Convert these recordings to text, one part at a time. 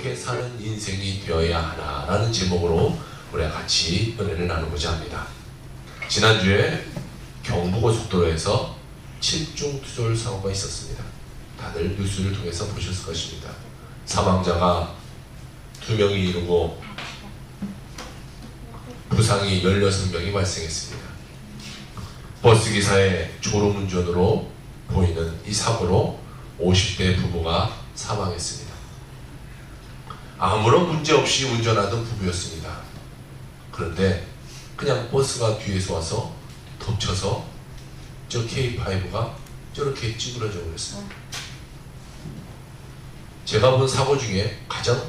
어떻게 사는 인생이 되어야 하나라는 제목으로 우리가 같이 은혜를 나누고자 합니다. 지난주에 경부고속도로에서 7중 투졸 사고가 있었습니다. 다들 뉴스를 통해서 보셨을 것입니다. 사망자가 2명이 이르고 부상이 16명이 발생했습니다. 버스기사의 졸음운전으로 보이는 이 사고로 50대 부부가 사망했습니다. 아무런 문제 없이 운전하던 부부였습니다. 그런데 그냥 버스가 뒤에서 와서 덮쳐서 저 K5가 저렇게 찌그러져 버렸습니다. 제가 본 사고 중에 가장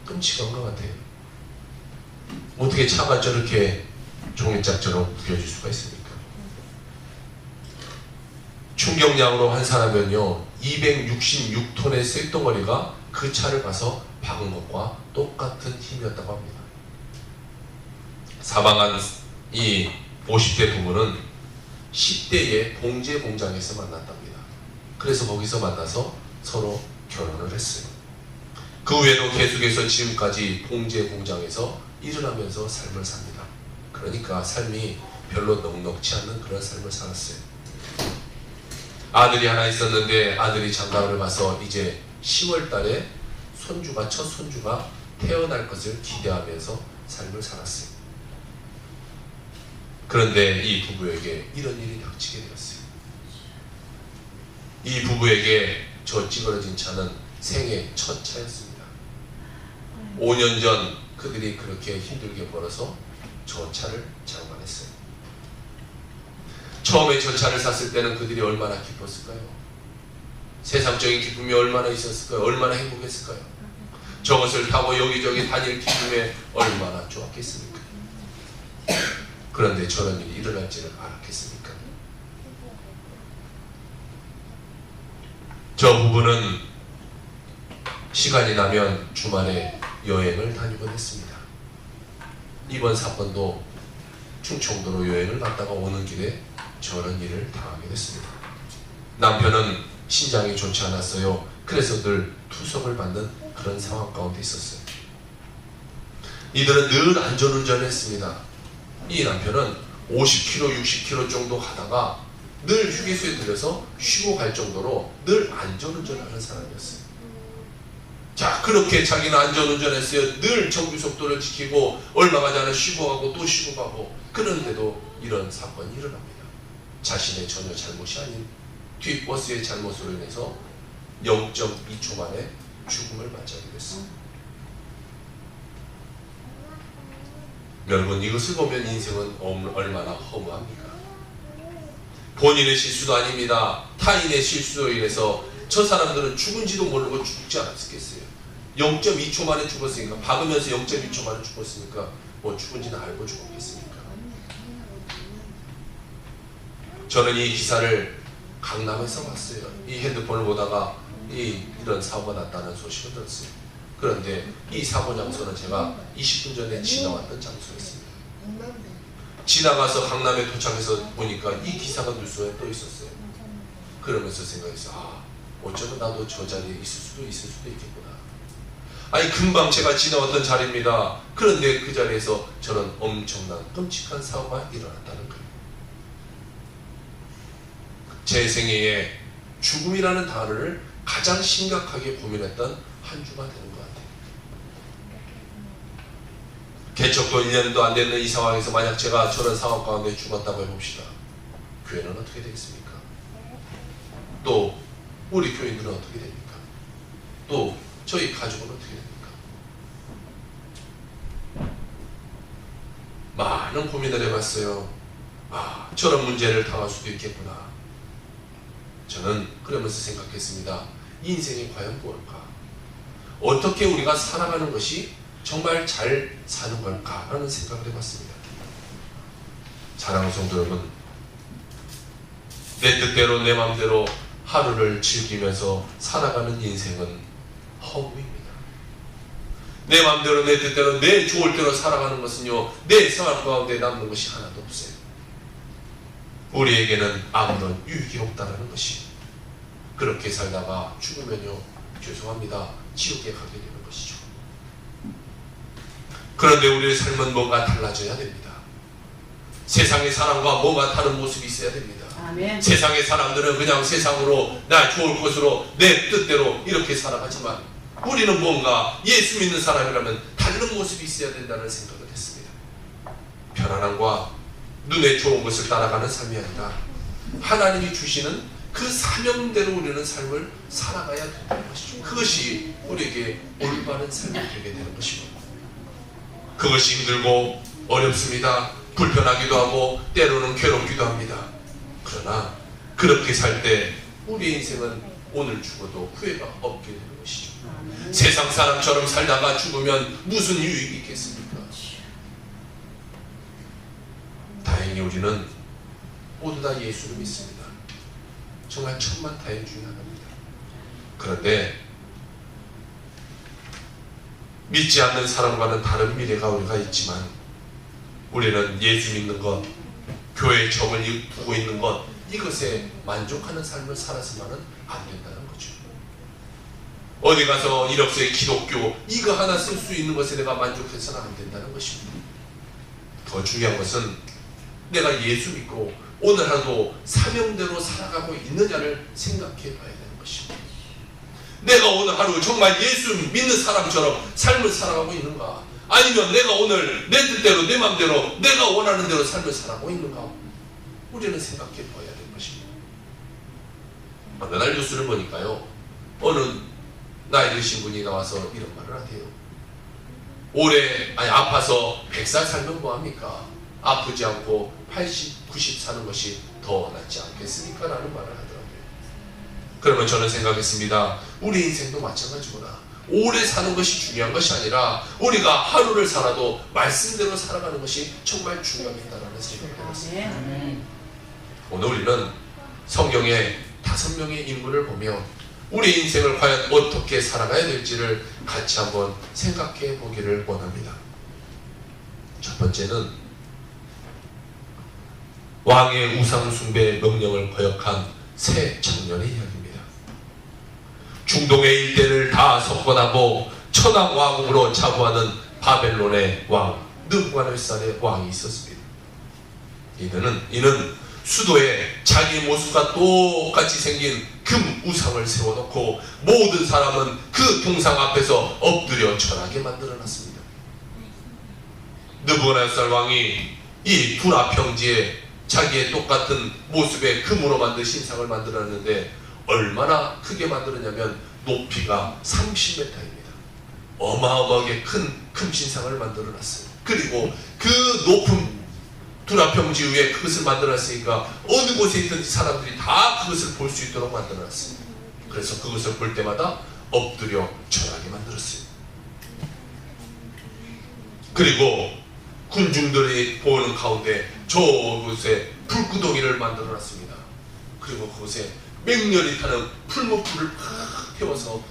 끔찍한 것 같아요. 어떻게 차가 저렇게 종이짝처럼 구겨질 수가 있습니까? 충격량으로 환산하면요 266톤의 쇳덩어리가 그 차를 가서 박은 것과 똑같은 힘이었다고 합니다. 사망한 이 50대 부부는 10대의 봉제 공장에서 만났답니다. 그래서 거기서 만나서 서로 결혼을 했어요. 그 후에도 계속해서 지금까지 봉제 공장에서 일을 하면서 삶을 삽니다. 그러니까 삶이 별로 넉넉지 않는 그런 삶을 살았어요. 아들이 하나 있었는데 아들이 장가를 가서 이제 10월 달에 첫 손주가 태어날 것을 기대하면서 삶을 살았어요. 그런데 이 부부에게 이런 일이 닥치게 되었어요. 이 부부에게 저 찌그러진 차는 생애 첫 차였습니다. 5년 전 그들이 그렇게 힘들게 벌어서 저 차를 장만했어요. 처음에 저 차를 샀을 때는 그들이 얼마나 기뻤을까요? 세상적인 기쁨이 얼마나 있었을까요? 얼마나 행복했을까요? 저것을 타고 여기저기 다닐 기쁨에 얼마나 좋았겠습니까? 그런데 저런 일이 일어날지는 않았겠습니까? 저 부부는 시간이 나면 주말에 여행을 다니곤 했습니다. 이번 사건도 충청도로 여행을 갔다가 오는 길에 저런 일을 당하게 됐습니다. 남편은 신장이 좋지 않았어요. 그래서 늘 투석을 받는 그런 상황 가운데 있었어요. 이들은 늘 안전운전을 했습니다. 이 남편은 50km, 60km 정도 가다가 늘 휴게소에 들려서 쉬고 갈 정도로 늘 안전운전을 하는 사람이었어요. 자, 그렇게 자기는 안전운전했어요. 늘 정규속도를 지키고 얼마 가지 않아 쉬고 가고 또 쉬고 가고. 그런데도 이런 사건이 일어납니다. 자신의 전혀 잘못이 아닌 뒷버스의 잘못으로 인해서 0.2초 만에 죽음을 맞이하게 됐습니다. 여러분, 이것을 보면 인생은 얼마나 허무합니까? 본인의 실수도 아닙니다. 타인의 실수로 인해서 저 사람들은 죽은지도 모르고 죽지 않았겠어요. 0.2초 만에 죽었으니까, 박으면서 0.2초 만에 죽었으니까 뭐 죽은지는 알고 죽었겠습니까? 저는 이 기사를 강남에서 봤어요. 이 핸드폰을 보다가 이런 사고가 났다는 소식을 들었어요. 그런데 이 사고 장소는 제가 20분 전에 지나왔던 장소였습니다. 지나가서 강남에 도착해서 보니까 이 기사가 뉴스에 떠 있었어요. 그러면서 생각했어요. 어쩌면 나도 저 자리에 있을 수도 있겠구나. 아니, 금방 제가 지나왔던 자리입니다. 그런데 그 자리에서 저런 엄청난 끔찍한 사고가 일어났다는 거예요. 제 생애에 죽음이라는 단어를 가장 심각하게 고민했던 한 주가 되는 것 같아요. 개척도 1년도 안 되는 이 상황에서 만약 제가 저런 상황 가운데 죽었다고 해봅시다. 교회는 어떻게 되겠습니까? 또 우리 교인들은 어떻게 됩니까? 또 저희 가족은 어떻게 됩니까? 많은 고민을 해봤어요. 저런 문제를 당할 수도 있겠구나. 저는 그러면서 생각했습니다. 인생이 과연 뭘까? 어떻게 우리가 살아가는 것이 정말 잘 사는 걸까라는 생각을 해봤습니다. 사랑하는 성도 여러분, 내 뜻대로 내 마음대로 하루를 즐기면서 살아가는 인생은 허무입니다. 내 마음대로 내 뜻대로 내 좋을 대로 살아가는 것은요, 내 생활 가운데 남는 것이 하나도 없어요. 우리에게는 아무런 유익이 없다는 것이, 그렇게 살다가 죽으면요, 죄송합니다, 지옥에 가게 되는 것이죠. 그런데 우리의 삶은 뭔가 달라져야 됩니다. 세상의 사람과 뭔가 다른 모습이 있어야 됩니다. 아멘. 세상의 사람들은 그냥 세상으로 나 좋을 것으로 내 뜻대로 이렇게 살아가지만 우리는 뭔가 예수 믿는 사람이라면 다른 모습이 있어야 된다는 생각을 했습니다. 편안함과 눈에 좋은 것을 따라가는 삶이 아니라 하나님이 주시는 그 사명대로 우리는 삶을 살아가야 된다는 것이죠. 그것이 우리에게 올바른 삶이 되게 되는 것입니다. 그것이 힘들고 어렵습니다. 불편하기도 하고 때로는 괴롭기도 합니다. 그러나 그렇게 살 때 우리의 인생은 오늘 죽어도 후회가 없게 되는 것이죠. 세상 사람처럼 살다가 죽으면 무슨 유익이 있겠습니까? 다행히 우리는 모두 다 예수를 믿습니다. 정말 천만 다행 중에 하나입니다. 그런데 믿지 않는 사람과는 다른 미래가 우리가 있지만 우리는 예수 믿는 것, 교회에 정을 두고 있는 것, 이것에 만족하는 삶을 살아서만은 안 된다는 거죠. 어디 가서 이력서에 기독교 이거 하나 쓸 수 있는 것에 내가 만족해서는 안 된다는 것입니다. 더 중요한 것은 내가 예수 믿고 오늘 하루도 사명대로 살아가고 있느냐를 생각해 봐야 되는 것입니다. 내가 오늘 하루 정말 예수 믿는 사람처럼 삶을 살아가고 있는가? 아니면 내가 오늘 내 뜻대로 내 마음대로 내가 원하는 대로 삶을 살아가고 있는가? 우리는 생각해 봐야 되는 것입니다. 어느 날 뉴스를 보니까요, 어느 나이 드신 분이 나와서 이런 말을 하대요. 아파서 100살 살면 뭐합니까? 아프지 않고 80, 90 사는 것이 더 낫지 않겠습니까? 라는 말을 하더라고요. 그러면 저는 생각했습니다. 우리 인생도 마찬가지구나. 오래 사는 것이 중요한 것이 아니라 우리가 하루를 살아도 말씀대로 살아가는 것이 정말 중요하겠다는 생각을 해봤습니다. 오늘 우리는 성경의 5명의 인물을 보며 우리 인생을 과연 어떻게 살아가야 될지를 같이 한번 생각해 보기를 원합니다. 첫 번째는 왕의 우상 숭배 명령을 거역한 세 청년의 이야기입니다. 중동의 일대를 다 석권하고 천황 왕국으로 자부하는 바벨론의 왕 느부갓네살의 왕이 있었습니다. 이는 수도에 자기 모습과 똑같이 생긴 금 우상을 세워놓고 모든 사람은 그 동상 앞에서 엎드려 절하게 만들어놨습니다. 느부갓네살 왕이 이 두라 평지에 자기의 똑같은 모습의 금으로 만든 신상을 만들었는데 얼마나 크게 만들었냐면 높이가 30m입니다. 어마어마하게 큰 금신상을 만들어놨어요. 그리고 그 높은 두라평지 위에 그것을 만들어놨으니까 어느 곳에 있든 사람들이 다 그것을 볼 수 있도록 만들어놨어요. 그래서 그것을 볼 때마다 엎드려 절하게 만들었어요. 그리고 군중들이 보는 가운데 저곳에 불구덩이를 만들어놨습니다. 그리고 그곳에 맹렬히 타는 풀무불을 팍 태워서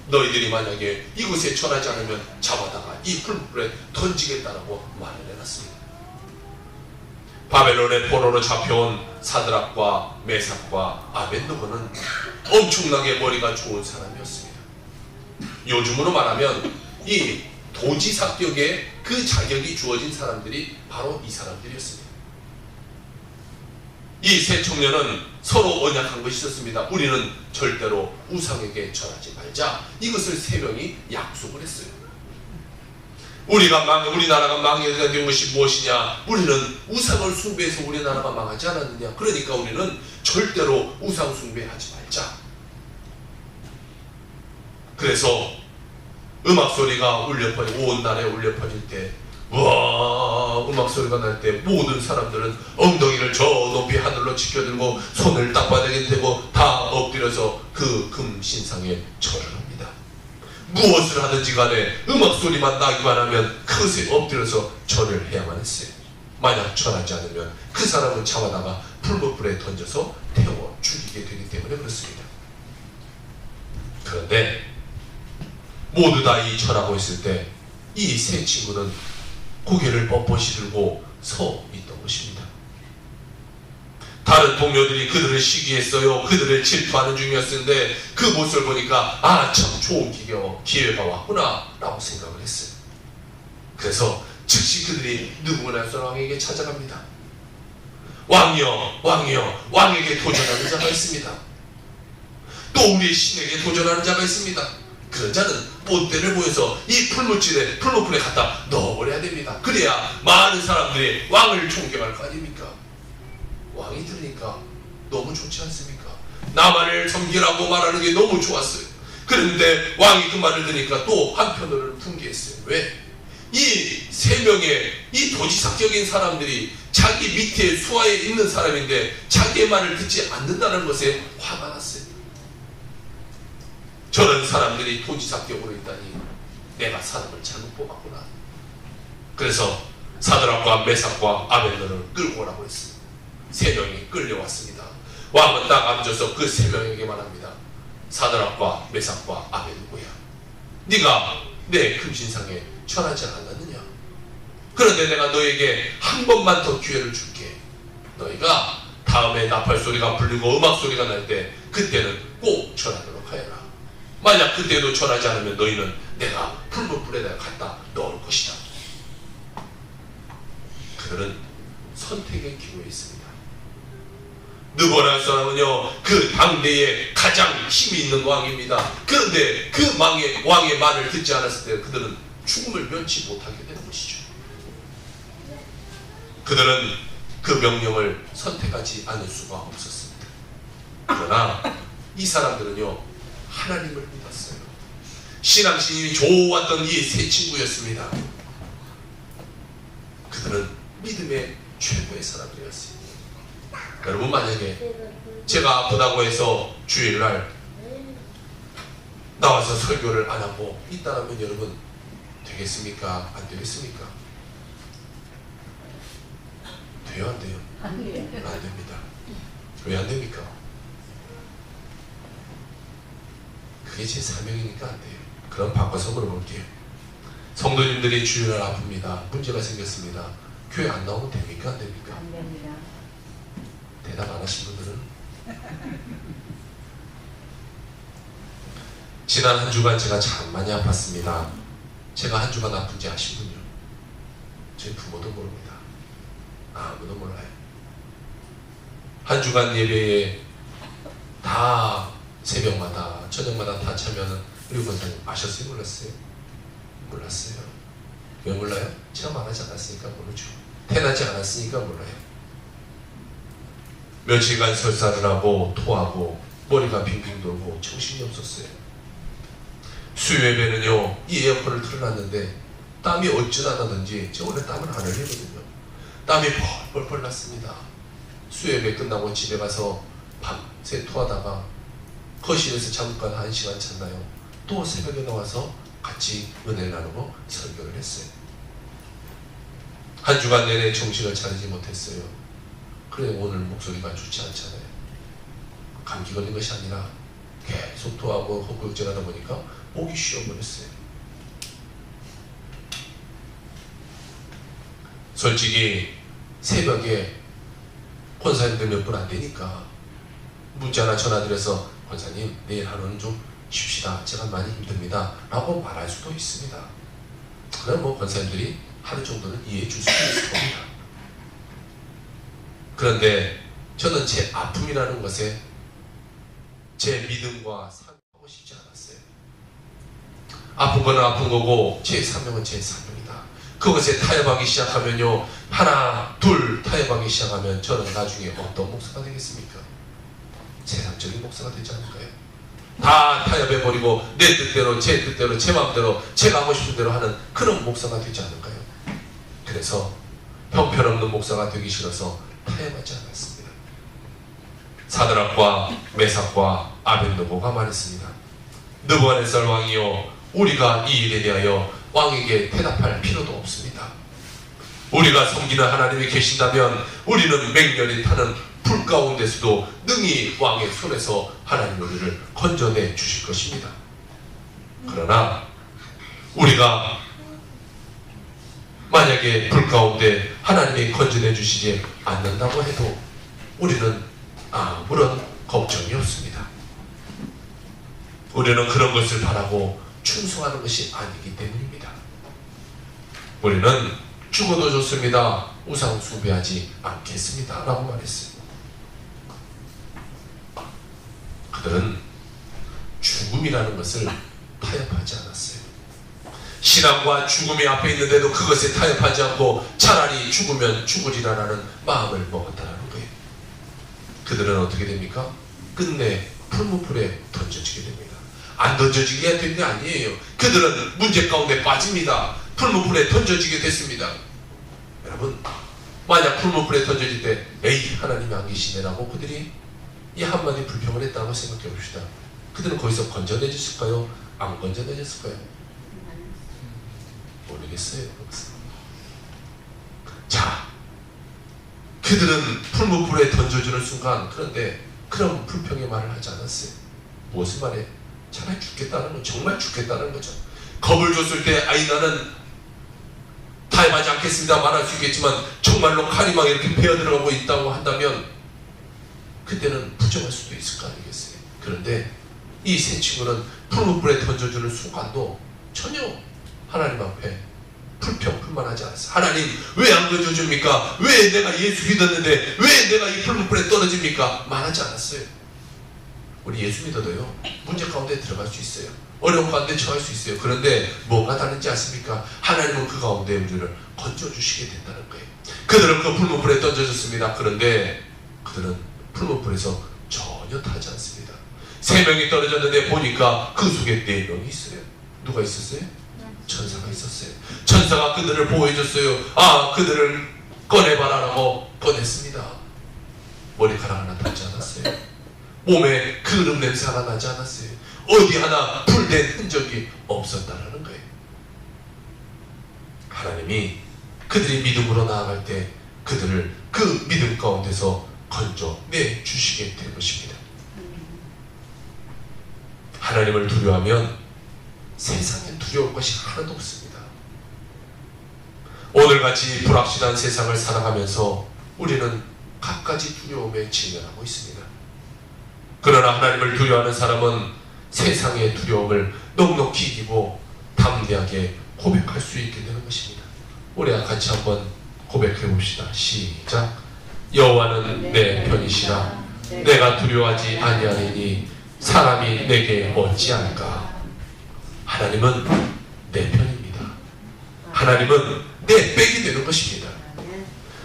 너희들이 만약에 이곳에 절하지 않으면 잡아다가 이 풀무불에 던지겠다라고 말을 해놨습니다. 바벨론의 포로로 잡혀온 사드락과 메삭과 아벤느고는 엄청나게 머리가 좋은 사람이었습니다. 요즘으로 말하면 이 도지사격에 그 자격이 주어진 사람들이 바로 이 사람들이었습니다. 이 세 청년은 서로 언약한 것이 있었습니다. 우리는 절대로 우상에게 절하지 말자. 이것을 세 명이 약속을 했어요. 우리나라가 망해야 된 것이 무엇이냐? 우리는 우상을 숭배해서 우리나라가 망하지 않았느냐? 그러니까 우리는 절대로 우상 숭배하지 말자. 그래서 음악 소리가 온 날에 울려 퍼질 때, 우와, 음악 소리가 날 때 모든 사람들은 엉덩이를 저 높이 하늘로 치켜들고 손을 땅바닥에 대고 다 엎드려서 그 금신상에 절을 합니다. 무엇을 하든지 간에 음악 소리만 나기만 하면 그것에 엎드려서 절을 해야만 했어요. 만약 절하지 않으면 그 사람은 잡아다가 풀무불에 던져서 태워 죽이게 되기 때문에 그렇습니다. 그런데 모두 다 이 절하고 있을 때 이 세 친구는 고개를 뻣뻣이 들고 서 있던 것입니다. 다른 동료들이 그들을 시기했어요. 그들을 질투하는 중이었는데 그 모습을 보니까 참 좋은 기회가 왔구나 라고 생각을 했어요. 그래서 즉시 그들이 느부갓네살 왕에게 찾아갑니다. 왕이여, 왕이여, 왕에게 도전하는 자가 있습니다. 또 우리의 신에게 도전하는 자가 있습니다. 그런 자는 본때를 모여서 이 풀무불에 갖다 넣어버려야 됩니다. 그래야 많은 사람들이 왕을 존경할 거 아닙니까? 왕이 들으니까 너무 좋지 않습니까? 나만을 섬기라고 말하는 게 너무 좋았어요. 그런데 왕이 그 말을 들으니까 또 한편으로는 분개했어요. 왜? 이 세 명의 이 도지사격인 사람들이 자기 밑에 수하에 있는 사람인데 자기의 말을 듣지 않는다는 것에 화가 났어요. 저런 사람들이 도지사격으로 있다니 내가 사람을 잘못 뽑았구나. 그래서 사드락과 메삭과 아벤노를 끌고 오라고 했습니다. 세 명이 끌려왔습니다. 왕은 딱 앉아서 그 세 명에게 말합니다. 사드락과 메삭과 아벤노야, 네가 내 금신상에 절하지 않았느냐? 그런데 내가 너에게 한 번만 더 기회를 줄게. 너희가 다음에 나팔 소리가 불리고 음악 소리가 날 때 그때는 꼭 절하도록 하여라. 만약 그때도 절하지 않으면 너희는 내가 풀무불에다 갖다 넣을 것이다. 그들은 선택의 기로에 있습니다. 느부갓네살은요, 그 당대에 가장 힘이 있는 왕입니다. 그런데 그 왕의 말을 듣지 않았을 때 그들은 죽음을 면치 못하게 되는 것이죠. 그들은 그 명령을 선택하지 않을 수가 없었습니다. 그러나 이 사람들은요, 하나님을 믿었어요. 신앙심이 좋았던 이 세 친구였습니다. 그들은 믿음의 최고의 사람들이었어요. 여러분, 만약에 제가 아프다고 해서 주일날 나와서 설교를 안 하고 있다라면 여러분 되겠습니까? 안 되겠습니까? 돼요? 안 돼요? 안 됩니다. 왜 안 됩니까? 그게 제 사명이니까 안 돼요. 그럼 바꿔서 물어볼게요. 성도님들이 주일날 아픕니다. 문제가 생겼습니다. 교회 안 나오면 됩니까? 안 됩니까? 안 됩니다. 대답 안 하신 분들은 지난 한 주간 제가 참 많이 아팠습니다. 제가 한 주간 아픈지 아시군요. 저희 부모도 모릅니다. 아무도 몰라요. 한 주간 예배에 다 새벽마다 저녁마다 다 참여하는 우리 권사님 아셨어요? 몰랐어요? 몰랐어요. 왜 몰라요? 체험 안 하지 않았으니까 모르죠. 태어나지 않았으니까 몰라요. 며칠간 설사를 하고 토하고 머리가 빙빙 돌고 정신이 없었어요. 수요예배는요, 이 에어컨을 틀어놨는데 땀이 어찌나 나든지 제가 원래 땀을 안 흘리거든요. 땀이 펄펄 났습니다. 수요예배 끝나고 집에 가서 밤새 토하다가 거실에서 잠깐 1시간 잤나요? 또 새벽에 나와서 같이 은혜를 나누고 설교를 했어요. 한 주간 내내 정신을 차리지 못했어요. 그래, 오늘 목소리가 좋지 않잖아요. 감기 걸린 것이 아니라 계속 토하고 헛구역질 하다 보니까 목이 쉬어버렸어요. 솔직히 새벽에 권사님들 몇 분 안 되니까 문자나 전화드려서 권사님 내일 하루는 좀 쉽시다. 제가 많이 힘듭니다. 라고 말할 수도 있습니다. 그럼 뭐 권사님들이 하루 정도는 이해해 줄 수도 있을 겁니다. 그런데 저는 제 아픔이라는 것에 제 믿음과 사명하고 싶지 않았어요. 아픈 건 아픈 거고 제 사명은 제 사명이다. 그것에 타협하기 시작하면요, 하나 둘 타협하기 시작하면 저는 나중에 어떤 목사가 되겠습니까? 세상적인 목사가 되지 않을까요? 다 타협해버리고 내 뜻대로 제 뜻대로 제 마음대로 제가 하고 싶은 대로 하는 그런 목사가 되지 않을까요? 그래서 형편없는 목사가 되기 싫어서 타협하지 않았습니다. 사드락과 메삭과 아벤노고가 말했습니다. 느부갓네살 왕이요, 우리가 이 일에 대하여 왕에게 대답할 필요도 없습니다. 우리가 섬기는 하나님이 계신다면 우리는 맹렬히 타는 불 가운데서도 능히 왕의 손에서 하나님 우리를 건져내 주실 것입니다. 그러나 우리가 만약에 불 가운데 하나님이 건져내 주시지 않는다고 해도 우리는 아무런 걱정이 없습니다. 우리는 그런 것을 바라고 충성하는 것이 아니기 때문입니다. 우리는 죽어도 좋습니다. 우상 숭배하지 않겠습니다. 라고 말했어요. 그들은 죽음이라는 것을 타협하지 않았어요. 신앙과 죽음이 앞에 있는데도 그것에 타협하지 않고 차라리 죽으면 죽으리라는 마음을 먹었다는 거예요. 그들은 어떻게 됩니까? 끝내 풀무불에 던져지게 됩니다. 안 던져지게 된 게 아니에요. 그들은 문제 가운데 빠집니다. 풀무불에 던져지게 됐습니다. 여러분, 만약 풀무불에 던져질 때 에이 하나님이 안 계시네라고 그들이 이 한마디 불평을 했다고 생각해 봅시다. 그들은 거기서 건져내졌을까요? 안 건져내졌을까요? 모르겠어요. 자, 그들은 풀무불에 던져주는 순간, 그런데 그런 불평의 말을 하지 않았어요. 무엇을 말해? 차라리 죽겠다는 건 정말 죽겠다는 거죠. 겁을 줬을 때 아이 나는 타협하지 않겠습니다 말할 수 있겠지만 정말로 칼이 막 이렇게 베어들어가고 있다고 한다면 그때는 부정할 수도 있을 거 아니겠어요. 그런데 이 세 친구는 풀무불에 던져주는 순간도 전혀 하나님 앞에 불평 불만하지 않았어요. 하나님 왜 안 던져줍니까? 왜 내가 예수 믿었는데 왜 내가 이 풀무불에 떨어집니까? 말하지 않았어요. 우리 예수 믿어도요 문제 가운데 들어갈 수 있어요. 어려운 가운데 처할 수 있어요. 그런데 뭐가 다른지 아십니까? 하나님은 그 가운데 우리를 건져주시게 된다는 거예요. 그들은 그 풀무불에 던져졌습니다. 그런데 그들은 풀무불에서 전혀 타지 않습니다. 3명이 떨어졌는데 보니까 그 속에 4명이 있어요. 누가 있었어요? 천사가 있었어요. 천사가 그들을 보호해줬어요. 아, 그들을 꺼내봐라라고 꺼냈습니다. 머리카락 하나 닿지 않았어요. 몸에 그름 냄새 하나 나지 않았어요. 어디 하나 불된 흔적이 없었다라는 거예요. 하나님이 그들이 믿음으로 나아갈 때 그들을 그 믿음 가운데서 건져내 주시게 된 것입니다. 하나님을 두려워하면 세상에 두려울 것이 하나도 없습니다. 오늘같이 불확실한 세상을 살아가면서 우리는 갖가지 두려움에 직면하고 있습니다. 그러나 하나님을 두려워하는 사람은 세상의 두려움을 넉넉히 이기고 담대하게 고백할 수 있게 되는 것입니다. 우리 같이 한번 고백해 봅시다. 시작. 여호와는 내 편이시라. 내가 두려워하지 아니하리니 사람이 내게 어찌할까. 하나님은 내 편입니다. 하나님은 내 백이 되는 것입니다.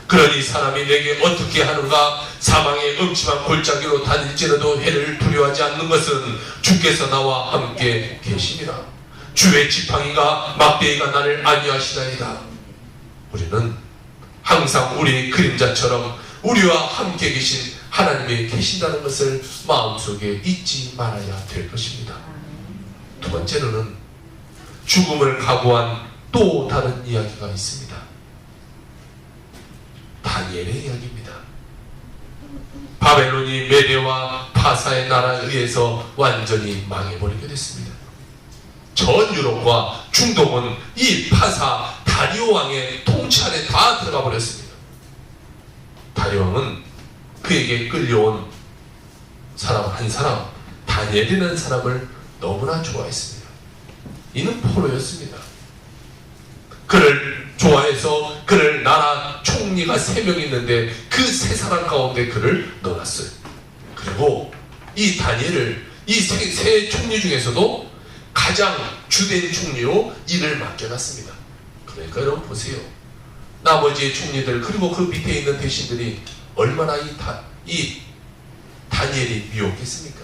그러니 사람이 내게 어떻게 하는가. 사망의 음침한 골짜기로 다닐지라도 해를 두려워하지 않는 것은 주께서 나와 함께 계시니라. 주의 지팡이가 막대기가 나를 안위하시나이다. 우리는 항상 우리 그림자처럼 우리와 함께 계신 하나님이 계신다는 것을 마음속에 잊지 말아야 될 것입니다. 두 번째로는 죽음을 각오한 또 다른 이야기가 있습니다. 다니엘의 이야기입니다. 바벨론이 메대와 파사의 나라에 의해서 완전히 망해버리게 됐습니다. 전 유럽과 중동은 이 파사 다리오 왕의 통치 안에 다 들어가 버렸습니다. 다리오 왕은 그에게 끌려온 사람 한 사람, 다니엘이라는 사람을 너무나 좋아했습니다. 이는 포로였습니다. 그를 좋아해서 그를 나라 총리가 3명 있는데 그 3사람 가운데 그를 넣어놨어요. 그리고 이 다니엘을 이 세 총리 중에서도 가장 주된 총리로 일을 맡겨놨습니다. 그러니까 여러분 보세요. 나머지 총리들 그리고 그 밑에 있는 대신들이 얼마나 이 다니엘이 미웠겠습니까?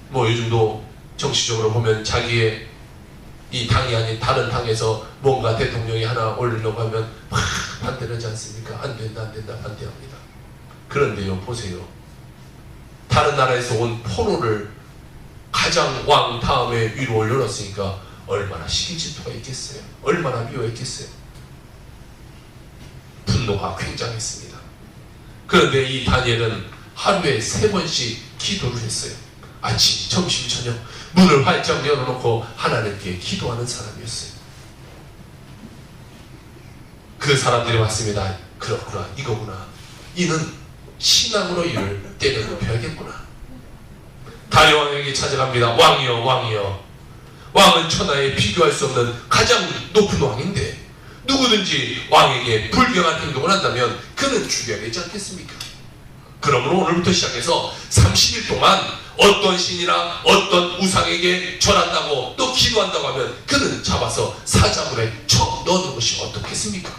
뭐 요즘도 정치적으로 보면 자기의 이 당이 아닌 다른 당에서 뭔가 대통령이 하나 올리려고 하면 막 반대를 하지 않습니까? 안 된다 반대합니다. 그런데요 보세요. 다른 나라에서 온 포로를 가장 왕 다음에 위로 올려놨으니까 얼마나 시기 질투가 있겠어요? 얼마나 미워했겠어요? 분노가 굉장했습니다. 그런데 이 다니엘은 하루에 3번씩 기도를 했어요. 아침, 점심, 저녁 문을 활짝 열어놓고 하나님께 기도하는 사람이었어요. 그 사람들이 왔습니다. 그렇구나, 이거구나. 이는 신앙으로 이를 때려눕혀야겠구나. 다리오 왕에게 찾아갑니다. 왕이여 왕은 천하에 비교할 수 없는 가장 높은 왕인데 누구든지 왕에게 불경한 행동을 한다면 그는 죽여야 되지 않겠습니까? 그러므로 오늘부터 시작해서 30일 동안 어떤 신이나 어떤 우상에게 절한다고 또 기도한다고 하면 그는 잡아서 사자굴에 쳐 넣는 것이 어떻겠습니까?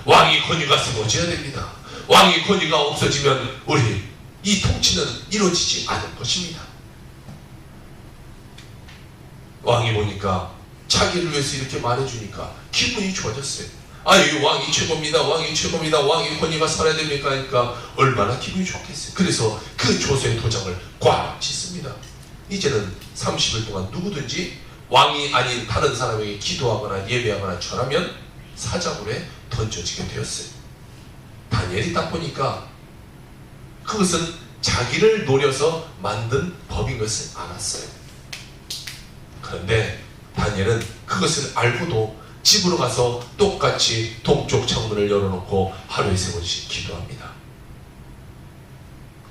왕의 권위가 세워져야 됩니다. 왕의 권위가 없어지면 우리 이 통치는 이루어지지 않을 것입니다. 왕이 보니까 자기를 위해서 이렇게 말해주니까 기분이 좋아졌어요. 이 왕이 최고입니다. 왕이 최고입니다. 왕의 권위가 살아야 됩니까? 하니까 얼마나 기분이 좋겠어요. 그래서 그 조서의 도장을 꽉 짓습니다. 이제는 30일 동안 누구든지 왕이 아닌 다른 사람에게 기도하거나 예배하거나 절하면 사자굴에 던져지게 되었어요. 다니엘이 딱 보니까 그것은 자기를 노려서 만든 법인 것을 알았어요. 그런데 다니엘은 그것을 알고도 집으로 가서 똑같이 동쪽 창문을 열어놓고 하루에 3번씩 기도합니다.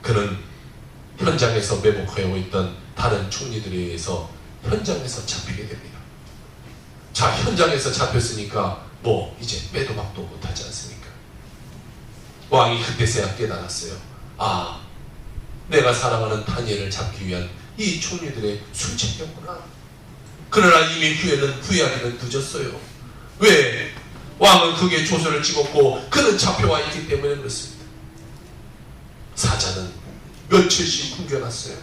그는 현장에서 매복하고 있던 다른 총리들에 의해서 현장에서 잡히게 됩니다. 자, 현장에서 잡혔으니까 이제 빼도 박도 못하지 않습니까? 왕이 그때서야 깨달았어요. 내가 사랑하는 다니엘을 잡기 위한 이 총리들의 술책이었구나. 그러나 이미 후회하기는 늦었어요. 왜? 왕은 그게 조서를 찍었고 그는 잡혀와 있기 때문에 그렇습니다. 사자는 며칠씩 굶겨놨어요.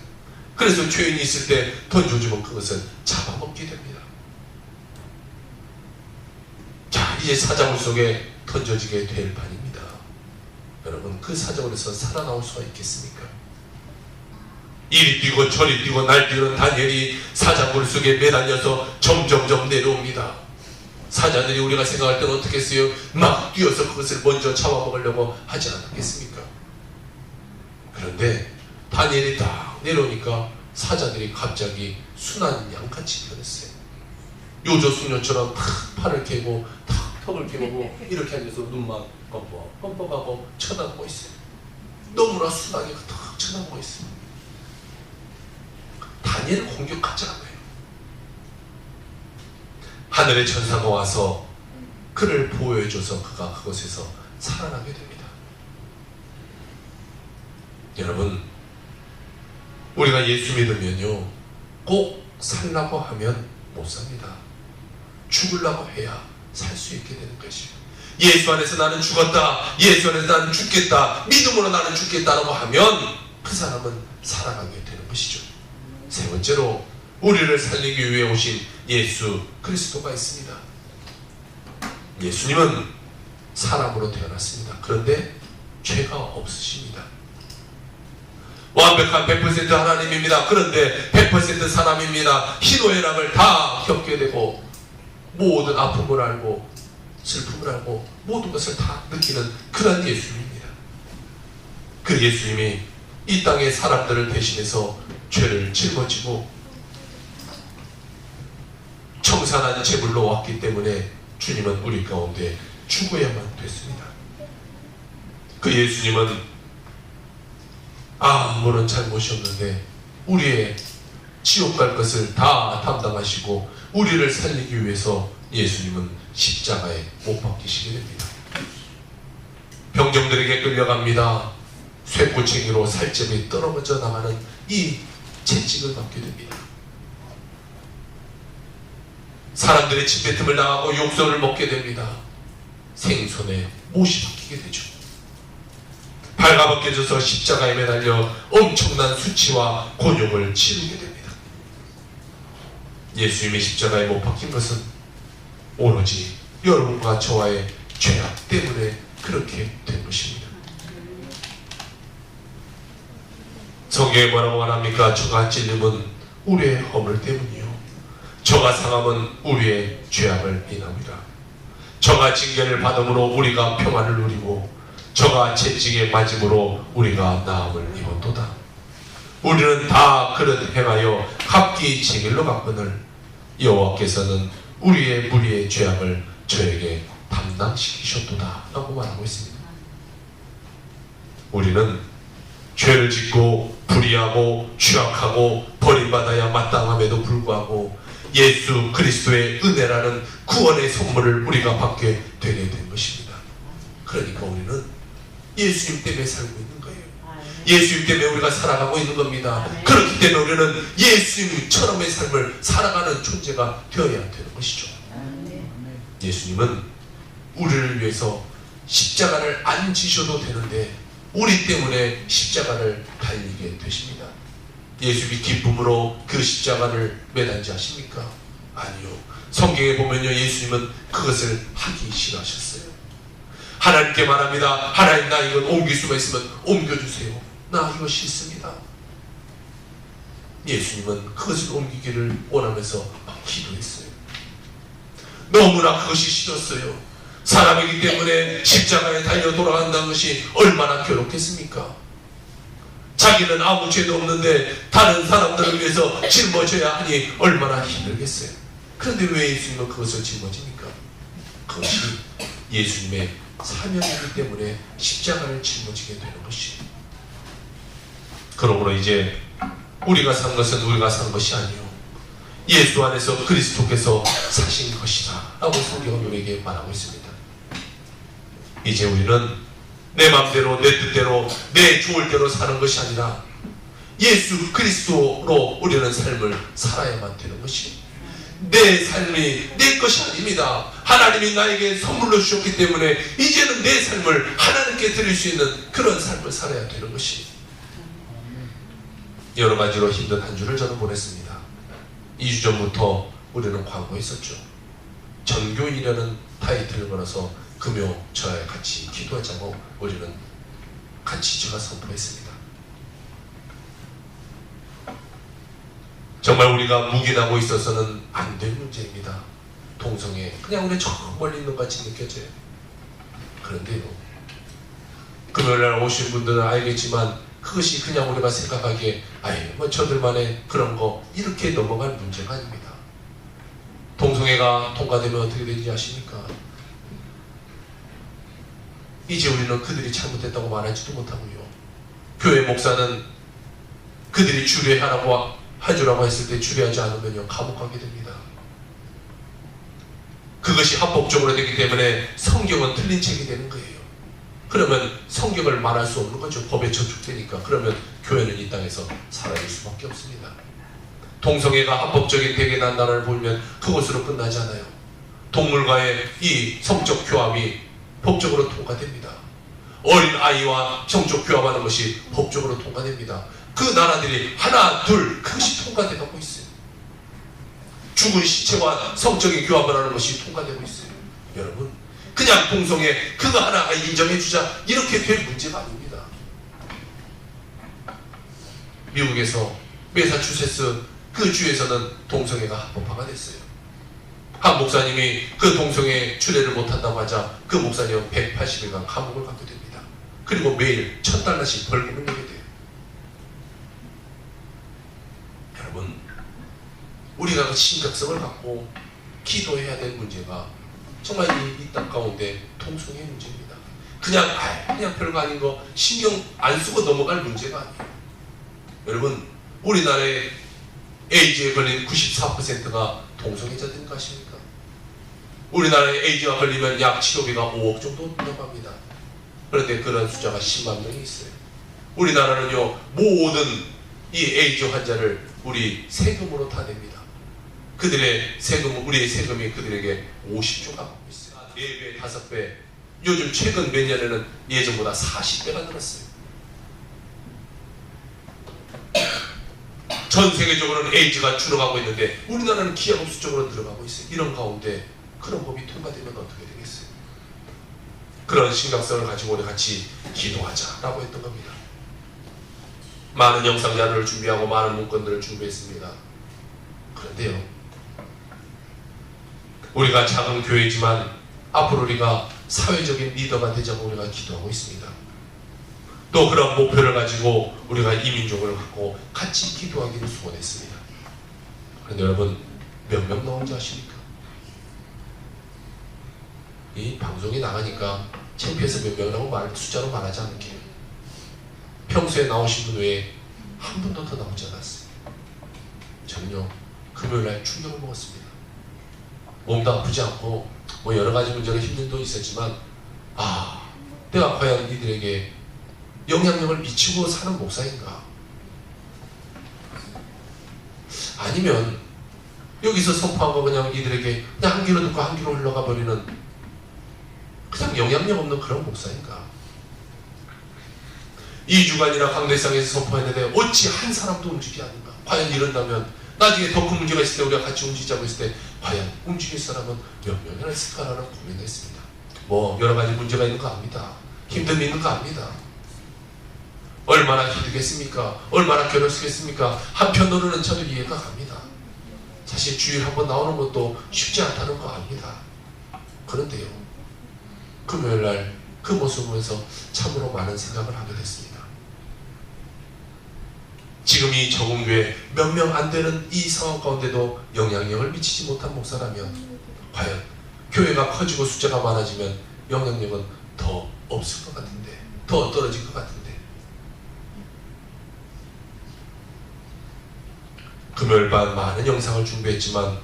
그래서 죄인이 있을 때 던져주면 그것을 잡아먹게 됩니다. 자, 이제 사자굴 속에 던져지게 될 판입니다. 여러분, 그 사자굴에서 살아나올 수가 있겠습니까? 이리 뛰고 저리 뛰고 날뛰는 다니엘이 사자굴 속에 매달려서 점점점 내려옵니다. 사자들이 우리가 생각할 때는 어떻게 했어요? 막 뛰어서 그것을 먼저 잡아먹으려고 하지 않았겠습니까? 그런데 다니엘이 딱 내려오니까 사자들이 갑자기 순한 양같이 변했어요. 요조숙녀처럼 탁 팔을 깨고 탁 턱을 깨고 이렇게 앉아서 눈만 껌뻑껌뻑하고 쳐다보고 있어요. 너무나 순하게 탁 쳐다보고 있어요. 다니엘을 공격하지 않아요. 하늘의 천사가 와서 그를 보호해줘서 그가 그곳에서 살아나게 됩니다. 여러분, 우리가 예수 믿으면요, 꼭 살라고 하면 못 삽니다. 죽으려고 해야 살 수 있게 되는 것이에요. 예수 안에서 나는 죽었다, 예수 안에서 나는 죽겠다, 믿음으로 나는 죽겠다라고 하면 그 사람은 살아가게 되는 것이죠. 세 번째로 우리를 살리기 위해 오신 예수 그리스도가 있습니다. 예수님은 사람으로 태어났습니다. 그런데 죄가 없으십니다. 완벽한 100% 하나님입니다. 그런데 100% 사람입니다. 희노애락을 다 겪게 되고 모든 아픔을 알고 슬픔을 알고 모든 것을 다 느끼는 그런 예수님입니다. 그 예수님이 이 땅의 사람들을 대신해서 죄를 짊어지고 청산한 제물로 왔기 때문에 주님은 우리 가운데 죽어야만 됐습니다. 그 예수님은 아무런 잘못이 없는데 우리의 지옥 갈 것을 다 담당하시고 우리를 살리기 위해서 예수님은 십자가에 못 박히시게 됩니다. 병정들에게 끌려갑니다. 쇠꼬챙이로 살점이 떨어져 나가는 이 채찍을 받게 됩니다. 사람들의 침뱉음을 당하고 욕설을 먹게 됩니다. 생손에 못이 박히게 되죠. 발가벗겨져서 십자가에 매달려 엄청난 수치와 곤욕을 치르게 됩니다. 예수님이 십자가에 못 박힌 것은 오로지 여러분과 저와의 죄악 때문에 그렇게 된 것입니다. 성경에 뭐라고 말합니까? 저가 찔림은 우리의 허물 때문이요, 저가 상함은 우리의 죄악을 인함이라. 저가 징계를 받음으로 우리가 평안을 누리고 저가 채찍에 맞음으로 우리가 나음을 입었도다. 우리는 다 그릇 행하여 각기 제 길로 갔거늘 여호와께서는 우리의 무리의 죄악을 저에게 담당시키셨도다 라고 말하고 있습니다. 우리는 죄를 짓고 불의하고 취약하고 버림받아야 마땅함에도 불구하고 예수 그리스도의 은혜라는 구원의 선물을 우리가 받게 되게 된 것입니다. 그러니까 우리는 예수님 때문에 살고 있는 거예요. 예수님 때문에 우리가 살아가고 있는 겁니다. 그렇기 때문에 우리는 예수님처럼의 삶을 살아가는 존재가 되어야 되는 것이죠. 예수님은 우리를 위해서 십자가를 안 지셔도 되는데 우리 때문에 십자가를 달리게 되십니다. 예수님이 기쁨으로 그 십자가를 매단지 하십니까? 아니요. 성경에 보면요, 예수님은 그것을 하기 싫어하셨어요. 하나님께 말합니다. 하나님, 나 이건 옮길 수가 있으면 옮겨주세요. 나 이거 싫습니다. 예수님은 그것을 옮기기를 원하면서 기도했어요. 너무나 그것이 싫었어요. 사람이기 때문에 십자가에 달려 돌아간다는 것이 얼마나 괴롭겠습니까? 자기는 아무 죄도 없는데 다른 사람들을 위해서 짊어져야 하니 얼마나 힘들겠어요. 그런데 왜 예수님은 그것을 짊어집니까? 그것이 예수님의 사명이기 때문에 십자가를 짊어지게 되는 것이에요. 그러므로 이제 우리가 산 것은 우리가 산 것이 아니요, 예수 안에서 그리스도께서 사신 것이다 라고 성경은 우리에게 말하고 있습니다. 이제 우리는 내 마음대로 내 뜻대로 내 좋을 대로 사는 것이 아니라 예수 그리스도로 우리는 삶을 살아야만 되는 것이에요. 내 삶이 내 것이 아닙니다. 하나님이 나에게 선물로 주셨기 때문에 이제는 내 삶을 하나님께 드릴 수 있는 그런 삶을 살아야 되는 것이에요. 여러 가지로 힘든 한 주를 저는 보냈습니다. 2주 전부터 우리는 광고했었죠. 전교인이라는 타이틀을 걸어서 금요 저와 같이 기도하자고 우리는 같이 제가 선포했습니다. 정말 우리가 묵인하고 있어서는 안 될 문제입니다. 동성애 그냥 우리 저 멀리 있는 것 같이 느껴져요. 그런데요, 금요일날 오신 분들은 알겠지만 그것이 그냥 우리가 생각하기에 아예 뭐 저들만의 그런 거 이렇게 넘어갈 문제가 아닙니다. 동성애가 통과되면 어떻게 되는지 아십니까? 이제 우리는 그들이 잘못했다고 말하지도 못하고요, 교회 목사는 그들이 주례하라고 해주라고 했을 때 주례하지 않으면요 감옥 가게 됩니다. 그것이 합법적으로 되기 때문에 성경은 틀린 책이 되는 거예요. 그러면 성경을 말할 수 없는 거죠. 법에 저촉되니까. 그러면 교회는 이 땅에서 사라질 수밖에 없습니다. 동성애가 합법적인 대개난 나라를 보면 그것으로 끝나지 않아요. 동물과의 이 성적 교합이 법적으로 통과됩니다. 어린 아이와 성적 교합하는 것이 법적으로 통과됩니다. 그 나라들이 하나 둘 그것이 통과되고 있어요. 죽은 시체와 성적인 교합을 하는 것이 통과되고 있어요. 여러분, 그냥 동성애 그거 하나 인정해주자 이렇게 될 문제가 아닙니다. 미국에서 매사추세츠 그 주에서는 동성애가 합법화가 됐어요. 한 목사님이 그 동성애 주례를 못한다고 하자 그 목사님은 180일간 감옥을 갖게 됩니다. 그리고 매일 $1000씩 벌금을 내게 돼요. 여러분, 우리가 그 심각성을 갖고 기도해야 될 문제가 정말 이 땅 가운데 동성애 문제입니다. 그냥 별거 아닌 거 신경 안 쓰고 넘어갈 문제가 아니에요. 여러분, 우리나라의 에이즈에 걸린 94%가 동성애자들인 거 아십니까? 우리나라에 에이즈가 걸리면 약 치료비가 5억 정도 들어갑니다. 그런데 그런 숫자가 10만 명이 있어요. 우리나라는요 모든 이 에이즈 환자를 우리 세금으로 다 냅니다. 그들의 세금, 우리의 세금이 그들에게 50조가 가고 있어요. 4배, 5배. 요즘 최근 몇 년에는 예전보다 40배가 늘었어요. 전 세계적으로는 에이즈가 줄어가고 있는데 우리나라는 기하급수적으로 늘어가고 있어요. 이런 가운데 그런 법이 통과되면 어떻게 되겠어요? 그런 심각성을 가지고 우리 같이 기도하자라고 했던 겁니다. 많은 영상 자료를 준비하고 많은 문건들을 준비했습니다. 그런데요, 우리가 작은 교회지만 앞으로 우리가 사회적인 리더가 되자고 우리가 기도하고 있습니다. 또 그런 목표를 가지고 우리가 이 민족을 갖고 같이 기도하기를 소원했습니다. 그런데 여러분, 몇 명 나온지 아십니까? 이 방송이 나가니까 창피해서 몇 명이라고 숫자로 말하지 않을게요. 평소에 나오신 분 외에 한 분도 더 나오지 않았어요. 저는요 금요일날 충격을 먹었습니다. 몸도 아프지 않고 뭐 여러 가지 문제가 힘든 도 있었지만 내가 과연 이들에게 영향력을 미치고 사는 목사인가? 아니면 여기서 선포하고 그냥 이들에게 그냥 한 귀로 듣고 한 귀로 흘러가 버리는 그냥 영향력 없는 그런 목사인가? 2주간이나 강대상에서 선포했는데 어찌 한 사람도 움직이 아닌가? 과연 이런다면 나중에 더 큰 문제가 있을 때 우리가 같이 움직이자고 했을 때 과연 움직일 사람은 몇 명이나 있을까라는 고민을 했습니다. 뭐 여러 가지 문제가 있는 거 압니다. 힘듦이 있는 거 압니다. 얼마나 힘들겠습니까? 얼마나 괴롭겠습니까? 한편으로는 저도 이해가 갑니다. 사실 주일 한번 나오는 것도 쉽지 않다는 거 압니다. 그런데요 금요일날 그 모습을 보면서 참으로 많은 생각을 하게 됐습니다. 지금 이 적응교회 몇 명 안 되는 이 상황 가운데도 영향력을 미치지 못한 목사라면 과연 교회가 커지고 숫자가 많아지면 영향력은 더 없을 것 같은데, 더 떨어질 것 같은데. 금요일 밤 많은 영상을 준비했지만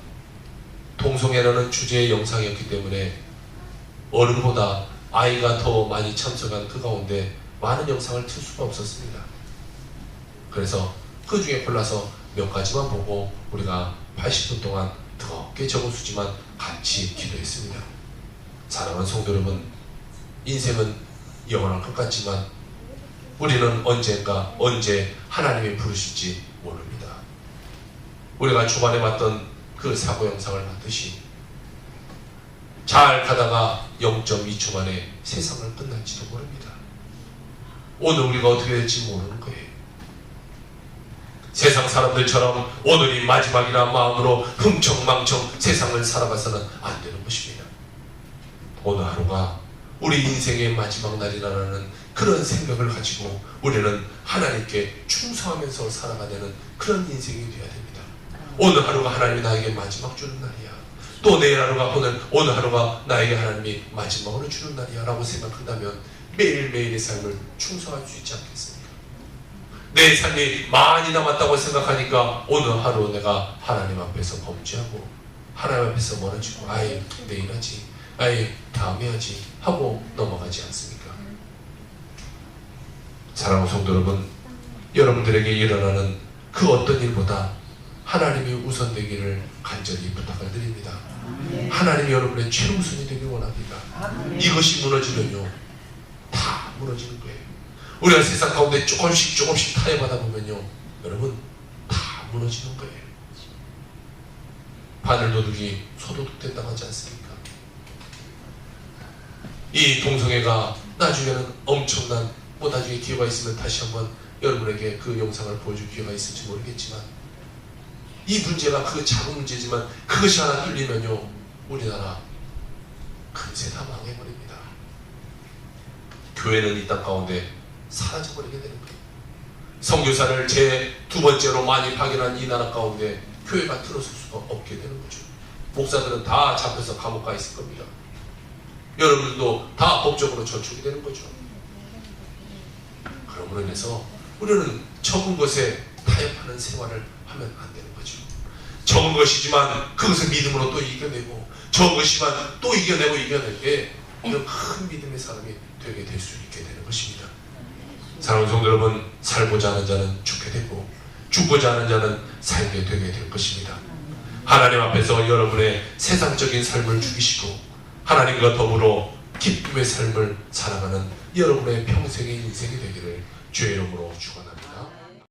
동성애라는 주제의 영상이었기 때문에 어른보다 아이가 더 많이 참석한 그 가운데 많은 영상을 틀 수가 없었습니다. 그래서 그 중에 골라서 몇 가지만 보고 우리가 80분 동안 뜨겁게 적어주지만 같이 기도했습니다. 사랑하는 성도 여러분, 인생은 영원할 것 같지만 우리는 언젠가 언제 하나님이 부르실지 모릅니다. 우리가 초반에 봤던 그 사고 영상을 봤듯이 잘 가다가 0.2초 만에 세상을 끝날지도 모릅니다. 오늘 우리가 어떻게 될지 모르는 거예요. 세상 사람들처럼 오늘이 마지막이라 마음으로 흥청망청 세상을 살아가서는 안 되는 것입니다. 오늘 하루가 우리 인생의 마지막 날이라는 그런 생각을 가지고 우리는 하나님께 충성하면서 살아가는 그런 인생이 되어야 됩니다. 오늘 하루가 하나님이 나에게 마지막 주는 날이야. 또 내일 하루가 오늘 하루가 나에게 하나님이 마지막으로 주는 날이야 라고 생각한다면 매일매일의 삶을 충성할 수 있지 않겠습니까? 내 삶이 많이 남았다고 생각하니까 오늘 하루 내가 하나님 앞에서 범죄하고 하나님 앞에서 멀어지고 내일 하지, 다음에 하지 하고 넘어가지 않습니까? 사랑하는 성도 여러분, 여러분들에게 일어나는 그 어떤 일보다 하나님이 우선되기를 간절히 부탁을 드립니다. 하나님이 여러분의 최우선이 되길 원합니다. 이것이 무너지면요 다 무너지는 거예요. 우리가 세상 가운데 조금씩 타협하다 보면요 여러분 다 무너지는 거예요. 바늘도둑이 소도둑 된다고 하지 않습니까? 이 동성애가 나중에는 엄청난 나중에 기회가 있으면 다시 한번 여러분에게 그 영상을 보여줄 기회가 있을지 모르겠지만 이 문제가 그 작은 문제지만 그것이 하나 뚫리면요 우리나라 금세 다 망해버립니다. 교회는 이 땅 가운데 사라져버리게 되는 거예요. 선교사를 제 두 번째로 많이 파견한 이 나라 가운데 교회가 들어설 수가 없게 되는 거죠. 목사들은 다 잡혀서 감옥 가 있을 겁니다. 여러분들도 다 법적으로 저촉이 되는 거죠. 그러므로 인해서 우리는 적은 것에 타협하는 생활을 하면 안 되는 거죠. 적은 것이지만 그것을 믿음으로 또 이겨내고 적은 것이지만 또 이겨낼 때 이런 큰 믿음의 사람이 되게 될 수 있게 되는 것입니다. 사랑하는 성도 여러분, 살고자 하는 자는 죽게 되고 죽고자 하는 자는 살게 되게 될 것입니다. 하나님 앞에서 여러분의 세상적인 삶을 죽이시고 하나님과 더불어 기쁨의 삶을 살아가는 여러분의 평생의 인생이 되기를 주의 이름으로 축원합니다.